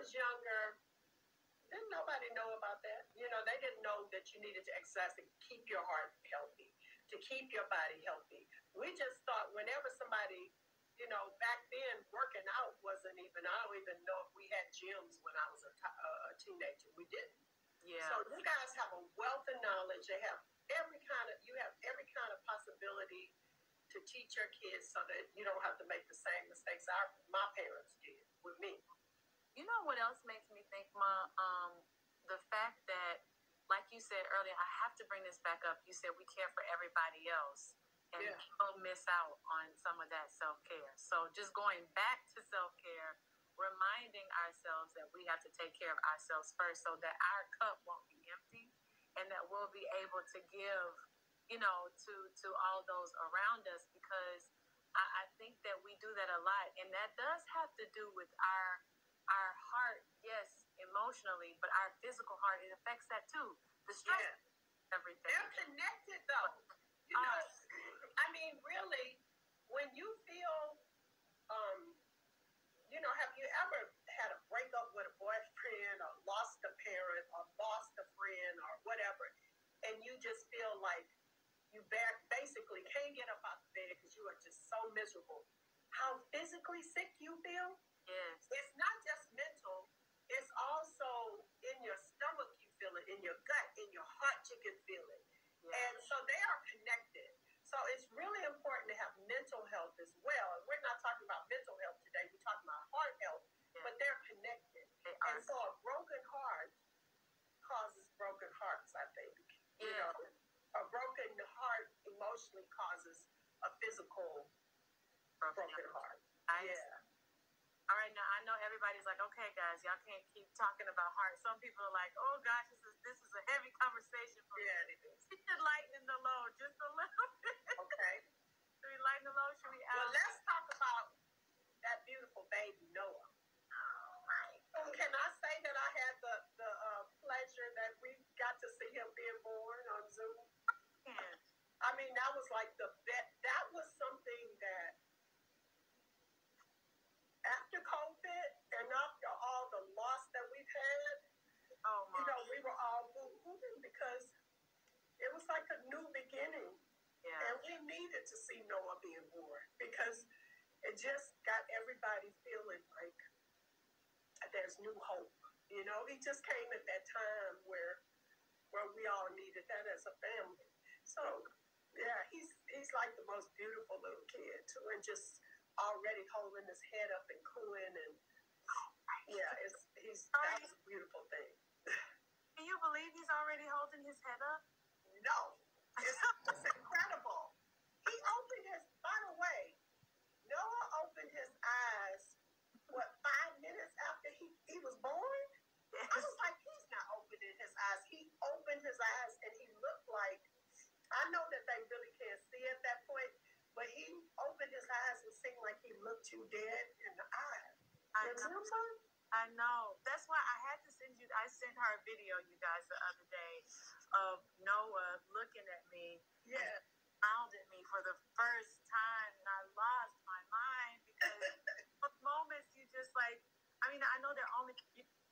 was younger, didn't nobody know about that. They didn't know that you needed to exercise to keep your heart healthy, to keep your body healthy. We just thought whenever somebody, back then working out wasn't even, I don't even know if we had gyms when I was a teenager. We didn't. Yeah. So you guys have a wealth of knowledge. You have every kind of possibility to teach your kids so that you don't have to make the same mistakes my parents did with me. You know what else makes me think, Ma? The fact that, like you said earlier, I have to bring this back up. You said we care for everybody else, and people miss out on some of that self-care. So just going back to self-care, reminding ourselves that we have to take care of ourselves first so that our cup won't be empty and that we'll be able to give, to all those around us, because I think that we do that a lot. And that does have to do with our heart, yes, emotionally, but our physical heart, it affects that too. The stress, everything. They're connected though. Really, when you feel, have you ever had a breakup with a boyfriend or lost a parent or lost a friend or whatever, and you just feel like you basically can't get up out of bed because you are just so miserable? How physically sick you feel? Yes. It's not just mental. It's also in your stomach you feel it, in your gut, in your heart you can feel it. Yeah. And so they are connected. So it's really important to have mental health as well. And we're not talking about mental health today. We're talking about heart health. Yeah. But they're connected. And so a broken heart causes broken hearts, I think. Yeah. A broken heart emotionally causes a physical broken heart. All right, now I know everybody's like, okay, guys, y'all can't keep talking about heart. Some people are like, oh gosh, this is a heavy conversation for me. Yeah, it is. We should lighten the load just a little bit. Okay. Should we lighten the load? Should we? Well, let's talk about that beautiful baby Noah. Can I say that I had the pleasure that we got to see him being born on Zoom? Yeah. That was like that was something that after COVID and after all the loss that we've had, we were all moving because it was like a new beginning. Yeah. And we needed to see Noah being born because it just got everybody feeling like there's new hope. He just came at that time where we all needed that as a family. So, yeah, he's like the most beautiful little kid too, and just already holding his head up and cooing, and that was a beautiful thing. Can you believe he's already holding his head up? No, it's incredible. By the way, Noah opened his eyes, 5 minutes after he was born? Yes. I was like, he's not opening his eyes. He opened his eyes and he looked like, I know that they really can't see at that point, but he opened his eyes and seemed like he looked you dead in the eye. I know. That's why I had to I sent her a video, you guys, the other day of Noah looking at me. Yeah. And smiled at me for the first time, and I lost my mind because those moments you just like, I know they're only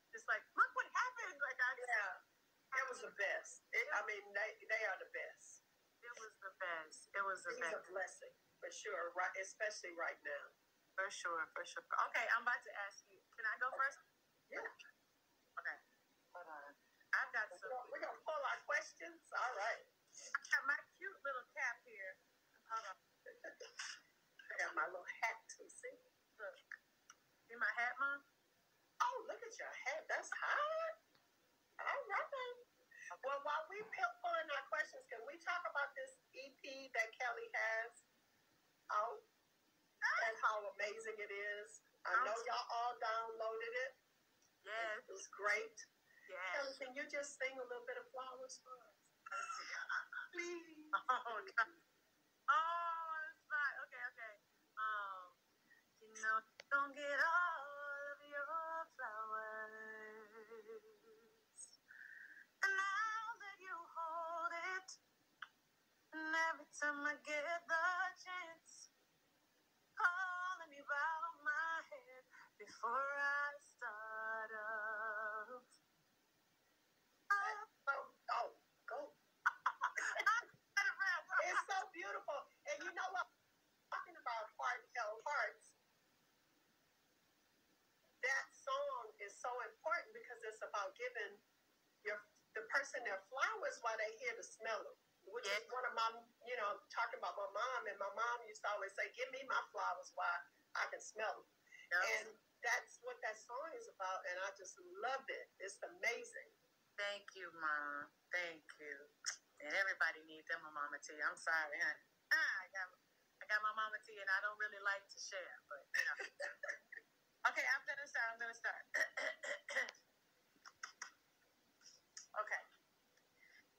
just like, look what happened. Like it was the best. They are the best. It was the best. It was the best. It's a blessing for sure, right? Especially right now. For sure. Okay, I'm about to ask you. Can I go first? Yeah. Okay. Hold on. I've got some. We're gonna pull our questions. All right. I got my cute little cap here. Hold on. I got my little hat too. See? Look. See my hat, Mom? Oh, look at your hat. That's hot. All right. Well, while we pulling our questions, can we talk about this EP that Kelly has out and how amazing it is? I know y'all all downloaded it. Yes. It was great. Yes. Kelly, can you just sing a little bit of Flowers for us? Please. Oh, God. Oh, it's not. Okay. Don't get all of your flowers. And I'll let you hold it. And every time I get the chance, oh, let me bow my head before I start know it's why they hear the smell them, which is one of my, talking about my mom, and my mom used to always say, give me my flowers while I can smell them. Yep. And that's what that song is about, and I just love it. It's amazing. Thank you, Mom. Thank you. And everybody needs them a mama tea. I'm sorry, honey. I got my mama tea, and I don't really like to share, but Okay, I'm gonna start. Okay.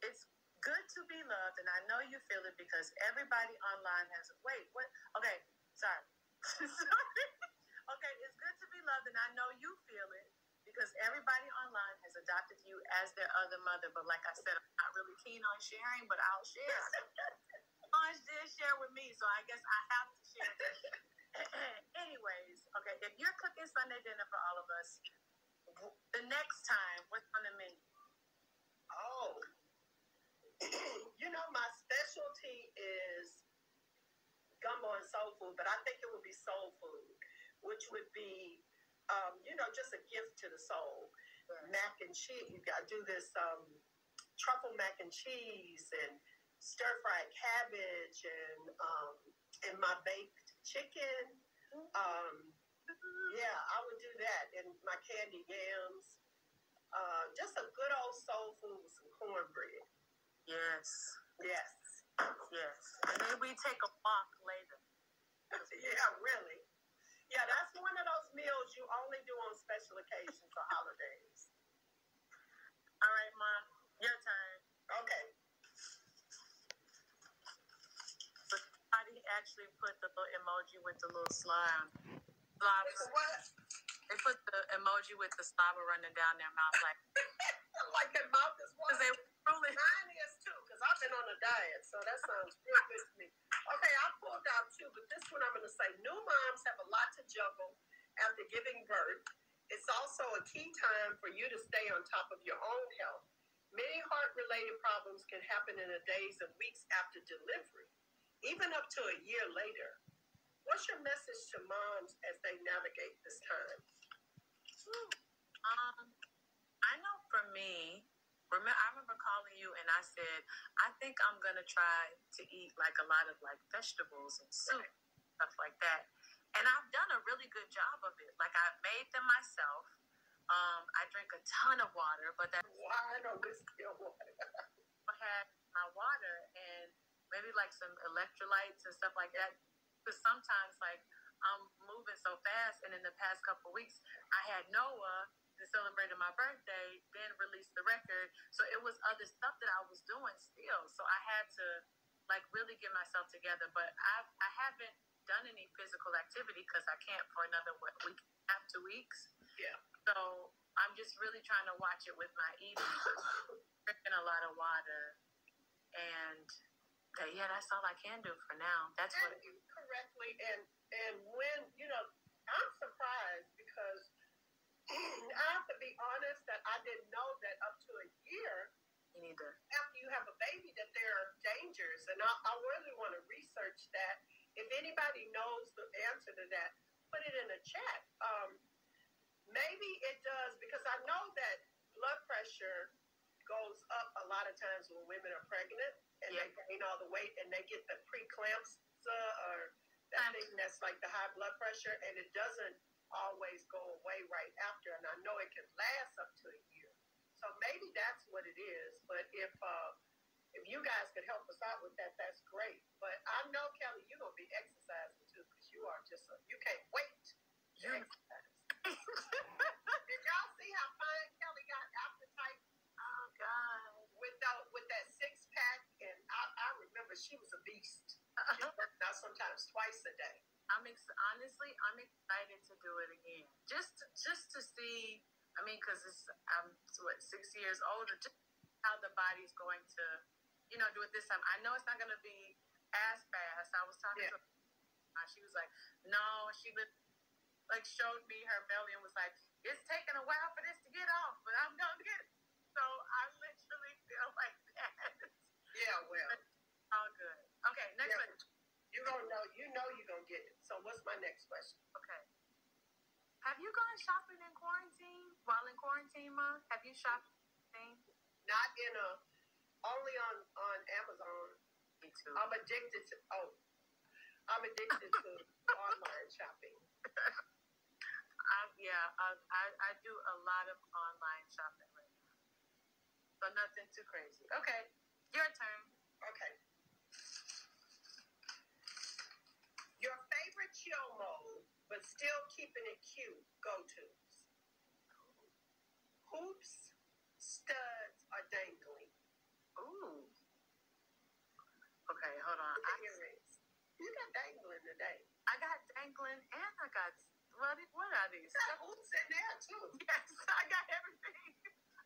It's good to be loved, and I know you feel it because everybody online has. Wait, what? Okay, sorry. Sorry. Okay, it's good to be loved, and I know you feel it because everybody online has adopted you as their other mother. But like I said, I'm not really keen on sharing, but I'll share. Ange did share with me, so I guess I have to share. Anyways, okay, if you're cooking Sunday dinner for all of us, the next time, what's on the menu? Oh, my specialty is gumbo and soul food, but I think it would be soul food, which would be, just a gift to the soul. Right. Mac and cheese. You got to do this truffle mac and cheese and stir-fried cabbage and my baked chicken. Yeah, I would do that. And my candied yams. Just a good old soul food with some cornbread. Yes. Yes. Yes. And then we take a walk later. Yeah, really. Yeah, that's one of those meals you only do on special occasions or holidays. All right, Mom. Your turn. Okay. Somebody actually put the little emoji with the little slime. What? They put the emoji with the slobber running down their mouth like their mouth is watering. They really mine is too, because I've been on a diet, so that sounds real good to me. Okay, I pulled out two, but this one I'm going to say, new moms have a lot to juggle after giving birth. It's also a key time for you to stay on top of your own health. Many heart-related problems can happen in the days and weeks after delivery, even up to a year later. What's your message to moms as they navigate this time? I know for me, I remember calling you and I said, I think I'm going to try to eat like a lot of like vegetables and soup, stuff like that. And I've done a really good job of it. Like I've made them myself. I drink a ton of water, but that's why I don't whiskey or water. I had my water and maybe like some electrolytes and stuff like that. Because sometimes like I'm moving so fast, and in the past couple of weeks, I had Noah to celebrate my birthday, then released the record. So it was other stuff that I was doing still. So I had to like really get myself together. But I haven't done any physical activity because I can't for another week, 2 weeks. Yeah. So I'm just really trying to watch it with my eating, drinking a lot of water, and that's all I can do for now. That's what correctly, and when I'm surprised because I have to be honest that I didn't know that up to a year after you have a baby that there are dangers, and I really want to research that. If anybody knows the answer to that, put it in the chat. Maybe it does, because I know that blood pressure goes up a lot of times when women are pregnant and they gain all the weight and they get the preeclampsia or that thing that's like the high blood pressure, and it doesn't always go away right after, and I know it can last up to a year. So maybe that's what it is. But if you guys could help us out with that, that's great. But I know, Kelly, you're gonna be exercising too, because you are you can't wait to exercise. Did y'all see how fine Kelly got appetite? Oh God! With that 6-pack, and I remember she was a beast. She worked out sometimes twice a day. Honestly, I'm excited to do it again. Just to see. I mean, because I'm 6 years older. Just how the body's going to, do it this time. I know it's not going to be as fast. I was talking to her. She was like, no. She showed me her belly and was like, it's taking a while for this to get off, but I'm going to get it. So I literally feel like that. Yeah, well. All good. Okay, next question. You're going to know, you're going to get it. So what's my next question? Okay. Have you gone shopping in quarantine? While in quarantine, Mom? Have you shopped anything? Not in a Only on Amazon. Me too. I'm addicted to online shopping. I do a lot of online shopping right now. So nothing too crazy. Okay, your turn. Okay. Your favorite chill mode, but still keeping it cute, go-tos. Hoops, studs, or dangling. Ooh. Okay, hold on. Earrings. You got dangling today. I got dangling and I got, what are these? You got hoops in there too. Yes, I got everything.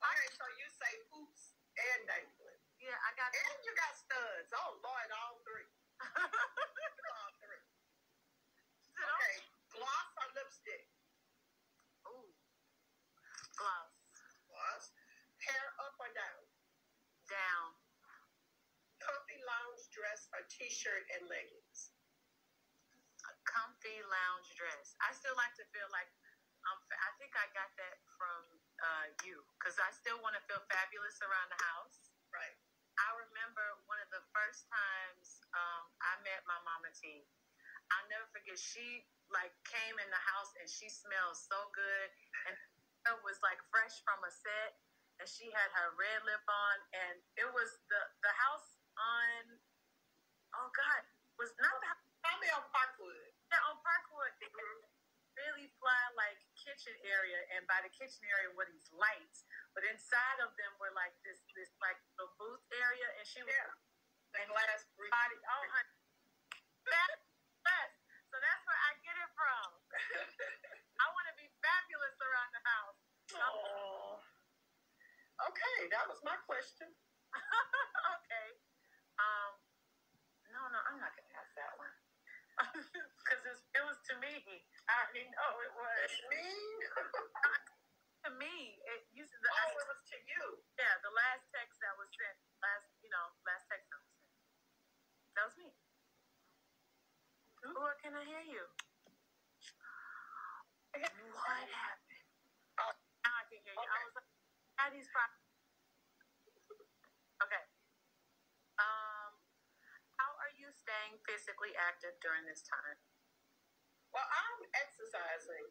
All right, so you say hoops and dangling. Yeah, I got. And you got studs. Oh, Lord, all three. All three. Okay, gloss or lipstick? Ooh. Gloss. Gloss. Hair up or down? Down. Comfy lounge dress or t-shirt and leggings? A comfy lounge dress. I still like to feel like I think I got that from you, because I still want to feel fabulous around the house. Right. I remember one of the first times I met my mama T. I'll never forget. She came in the house and she smelled so good, and it was like fresh from a set, and she had her red lip on, and it was the house on. Oh God, was not the house. Probably on Parkwood. Yeah, on Parkwood. Really fly kitchen area, and by the kitchen area were these lights, but inside of them were this the booth area, and she was the glass body. Oh, honey, that's so that's where I get it from. I want to be fabulous around the house. Oh, okay, that was my question. Okay, no, I'm not gonna ask that one. Because it was to me. I already know it was. Me? To me. It was to you. Yeah, the last text that was sent. Last text that was sent. That was me. Or can I hear you? What happened? Now I can hear you. Okay. I was like, Daddy's probably. Okay. How are you staying physically active during this time? Well, I'm exercising.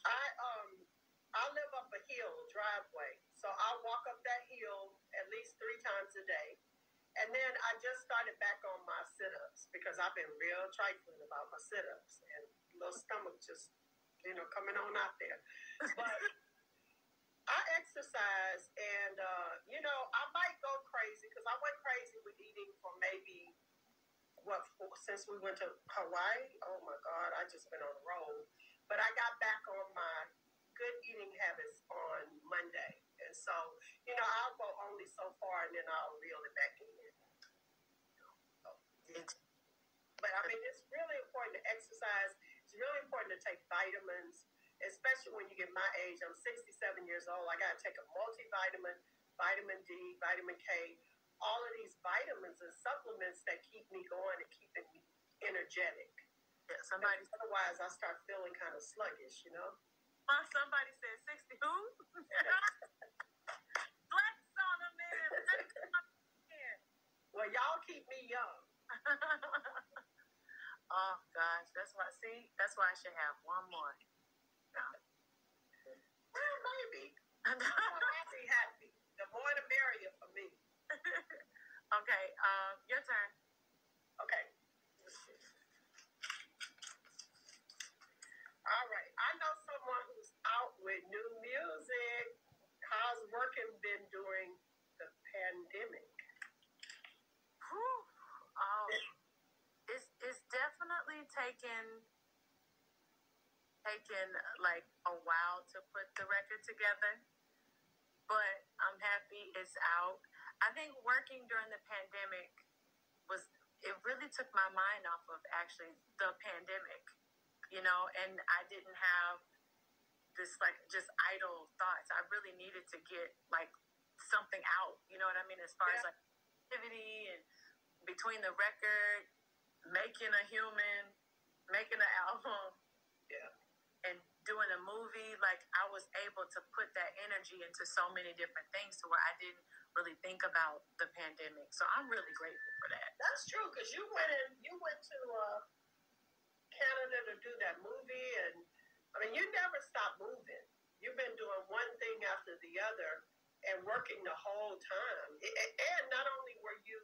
I live up a hill driveway, so I walk up that hill at least 3 times a day, and then I just started back on my sit-ups because I've been real trifling about my sit-ups and little stomach just coming on out there. But I exercise, and I might go crazy because I went crazy with eating for maybe. Since we went to Hawaii, oh my God, I just been on a roll. But I got back on my good eating habits on Monday. And so, I'll go only so far and then I'll reel it back in. But I mean, it's really important to exercise. It's really important to take vitamins, especially when you get my age. I'm 67 years old. I got to take a multivitamin, vitamin D, vitamin K, all of these vitamins and supplements that keep me going and keeping me energetic. Yeah, otherwise, I start feeling kind of sluggish, Somebody said 60 who? Flex on them, man. Well, y'all keep me young. Oh, gosh. That's why I should have one more. Well, maybe. I'll be happy. The more the merrier for me. Okay, your turn. Okay. All right. I know someone who's out with new music. How's working been during the pandemic? It's definitely taken a while to put the record together, but I'm happy it's out. I think working during the pandemic it really took my mind off of actually the pandemic, and I didn't have this just idle thoughts. I really needed to get something out, you know what I mean, as far as activity, and between the record, making a human, making an album, and doing a movie, I was able to put that energy into so many different things to where I didn't really think about the pandemic. So I'm really grateful for that. That's true, because you went to Canada to do that movie, and I mean, you never stop moving. You've been doing one thing after the other and working the whole time. And not only were you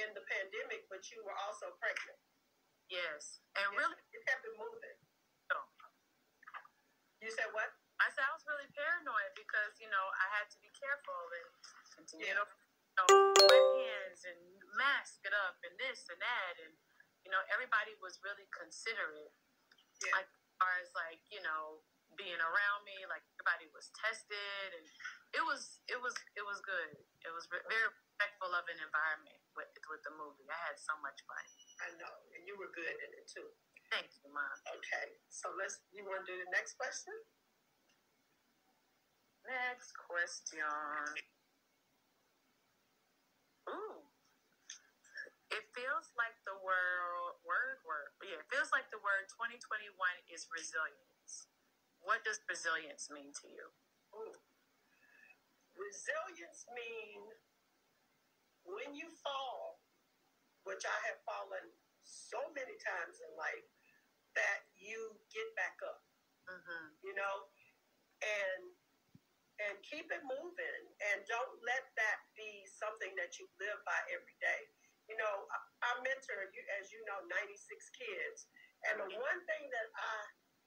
in the pandemic, but you were also pregnant. Yes, and really, you kept it moving. Oh. You said what? I said I was really paranoid because, you know, I had to be careful and continue to wet hands and mask it up and this and that. And, you know, everybody was really considerate. Yeah. Like, as far as, like, you know, being around me, like, everybody was tested. And it was good. It was very respectful of an environment with the movie. I had so much fun. I know. And you were good in it, too. Thank you, Mom. Okay. So you want to do the next question? Next question. Ooh. It feels like the it feels like the word 2021 is resilience. What does resilience mean to you? Ooh. Resilience means when you fall, which I have fallen so many times in life, that you get back up. Mm-hmm. You know, and keep it moving, and don't let that be something that you live by every day. You know, I mentor, as you know, 96 kids, and the one thing that I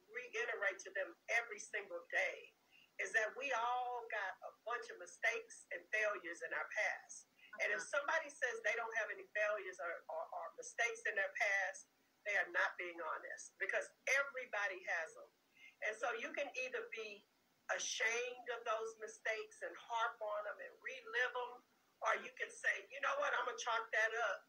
reiterate to them every single day is that we all got a bunch of mistakes and failures in our past. And if somebody says they don't have any failures or mistakes in their past, they are not being honest, because everybody has them. And so you can either be ashamed of those mistakes and harp on them and relive them, or you can say, you know what, I'm going to chalk that up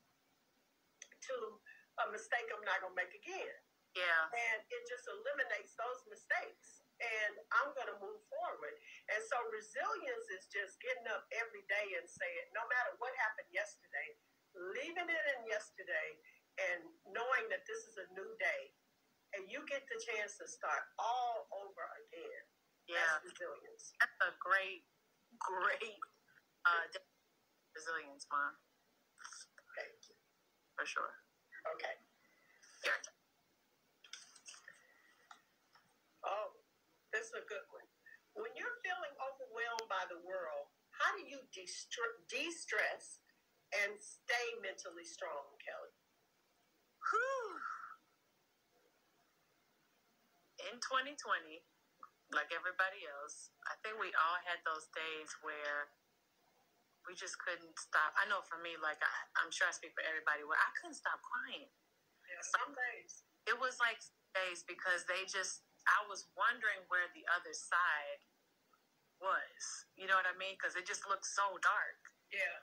to a mistake I'm not going to make again. Yeah. And it just eliminates those mistakes, and I'm going to move forward. And so resilience is just getting up every day and saying, no matter what happened yesterday, leaving it in yesterday and knowing that this is a new day, and you get the chance to start all over again. Yeah. That's resilience. That's a great resilience, Mom. Thank you. For sure. Okay. Your Oh, this is a good one. When you're feeling overwhelmed by the world, how do you de-stress and stay mentally strong, Kelly? In 2020, like everybody else, I think we all had those days where we just couldn't stop. I know for me, like I'm sure I speak for everybody, where I couldn't stop crying. Yeah, some days. It was like days because I was wondering where the other side was. You know what I mean? Because it just looked so dark. Yeah.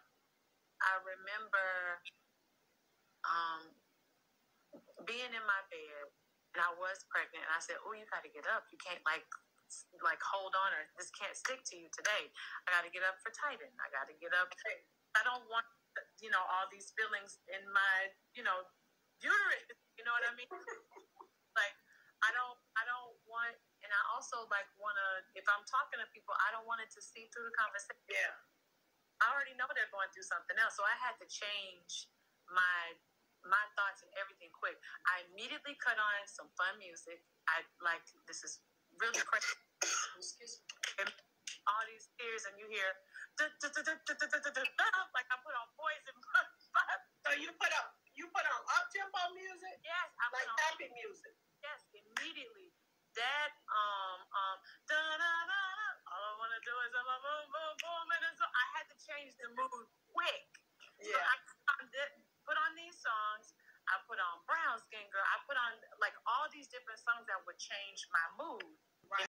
I remember being in my bed, and I was pregnant, and I said, oh, you got to get up. You can't like hold on, or this can't stick to you today. I got to get up for Titan. I got to get up. I don't want, all these feelings in my, uterus. You know what I mean? Like, I don't want, and I also like want to, if I'm talking to people, I don't want it to see through the conversation. Yeah. I already know they're going through something else, so I had to change my thoughts and everything quick. I immediately cut on some fun music. This is really crazy. Excuse me. And all these tears, and you hear like I put on Poison. So you put on up tempo music? Yes, I like happy music. Yes, immediately. That all I want to do is boom, boom, boom, and so I had to change the mood quick. Yeah. So I put on these songs. I put on Brown Skin Girl. I put on like all these different songs that would change my mood.